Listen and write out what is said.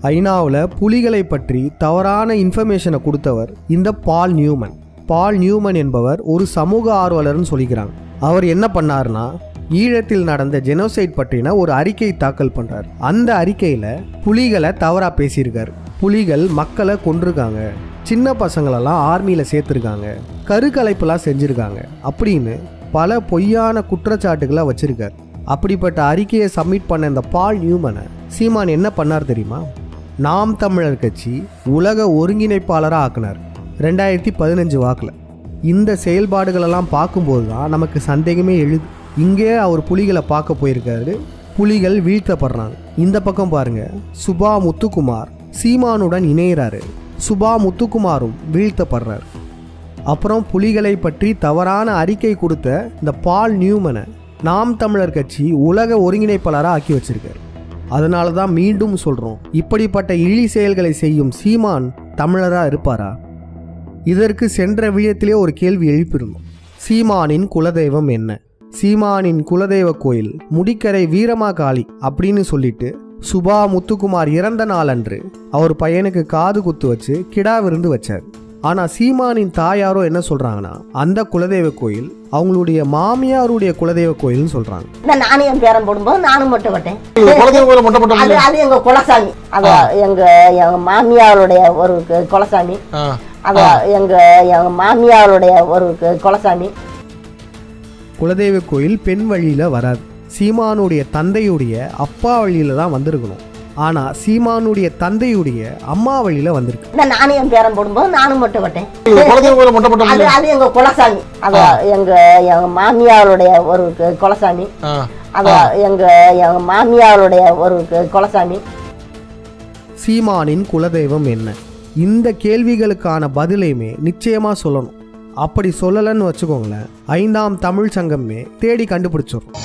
ஐநாவில் புலிகளை பற்றி தவறான இன்ஃபர்மேஷனை கொடுத்தவர் இந்த பால் நியூமன். பால் நியூமன் என்பவர் ஒரு சமூக ஆர்வலர்னு சொல்லிக்கிறாங்க. அவர் என்ன பண்ணாருன்னா, ஈழத்தில் நடந்த ஜெனோசைட் பற்றின ஒரு அறிக்கை தாக்கல் பண்றார். அந்த அறிக்கையில புலிகளை தவறா பேசியிருக்காரு. புலிகள் மக்களை கொண்டிருக்காங்க, சின்ன பசங்களெல்லாம் ஆர்மியில சேர்த்துருக்காங்க, கருக்கலைப்பெல்லாம் செஞ்சிருக்காங்க அப்படின்னு பல பொய்யான குற்றச்சாட்டுகளை வச்சிருக்காரு. அப்படிப்பட்ட அறிக்கையை சப்மிட் பண்ண இந்த பால் நியூமனை சீமான் என்ன பண்ணார் தெரியுமா? நாம் தமிழர் கட்சி உலக ஒருங்கிணைப்பாளராக ஆக்கினார் 2015 வாக்கில். இந்த செயல்பாடுகளெல்லாம் பார்க்கும்போது தான் நமக்கு சந்தேகமே எழுது. இங்கே அவர் புலிகளை பார்க்க போயிருக்காரு, புலிகள் வீழ்த்தப்படுறாங்க. இந்த பக்கம் பாருங்க, சுபா முத்துக்குமார் சீமானுடன் இணைகிறாரு, சுபா முத்துக்குமாரும் வீழ்த்தப்படுறார். அப்புறம் புலிகளை பற்றி தவறான அறிக்கை கொடுத்த இந்த பால் நியூமனை நாம் தமிழர் கட்சி உலக ஒருங்கிணைப்பாளராக ஆக்கி வச்சிருக்காரு. அதனால தான் மீண்டும் சொல்கிறோம், இப்படிப்பட்ட இழி செயல்களை செய்யும் சீமான் தமிழராக இருப்பாரா? இதற்கு சென்ற விழயத்திலே ஒரு கேள்வி எழுப்பியிருந்தோம். சீமானின் குலதெய்வம் என்ன? சீமானின் குலதெய்வ கோயில் முடிக்கரை வீரமாகாளி அப்படின்னு சொல்லிட்டு சுபா முத்துக்குமார் இறந்த நாள் அன்று அவர் பையனுக்கு காது குத்து வச்சு கிடா விருந்து வச்சார். ஆனால் சீமானின் தாயாரோ என்ன சொல்றாங்கன்னா, அந்த குலதெய்வ கோயில் அவங்களுடைய மாமியாருடைய குலதெய்வ கோயில்னு சொல்றாங்க. நானும் என் பேரன் போடும்போது நானும் மொட்டை போட்டேன். அது எங்க குலசாமி, அது எங்க மாமியாருடைய ஒரு குலசாமி, அது எங்க மாமியாருடைய ஒரு குலசாமி. குலதெய்வ கோயில் பெண் வழியில வராது, சீமானுடைய தந்தையுடைய அப்பா வழியில தான் வந்திருக்கணும். ஆனா சீமானுடைய தந்தையுடைய அம்மா வழியில வந்திருக்கு. நானும் என் பேரன் போடும்போது நானும் மொட்டை போட்டேன். அது எங்க குலசாமி, அது எங்க மாமியாருடைய ஒரு குலசாமி, அது எங்க மாமியாருடைய ஒரு குலசாமி. சீமானின் குலதெய்வம் என்ன? இந்த கேள்விகளுக்கான பதிலையுமே நிச்சயமா சொல்லணும். அப்படி சொல்லலன்னு வச்சுக்கோங்களேன், 5ஆம் தமிழ் சங்கமே தேடி கண்டுபிடிச்சிடும்.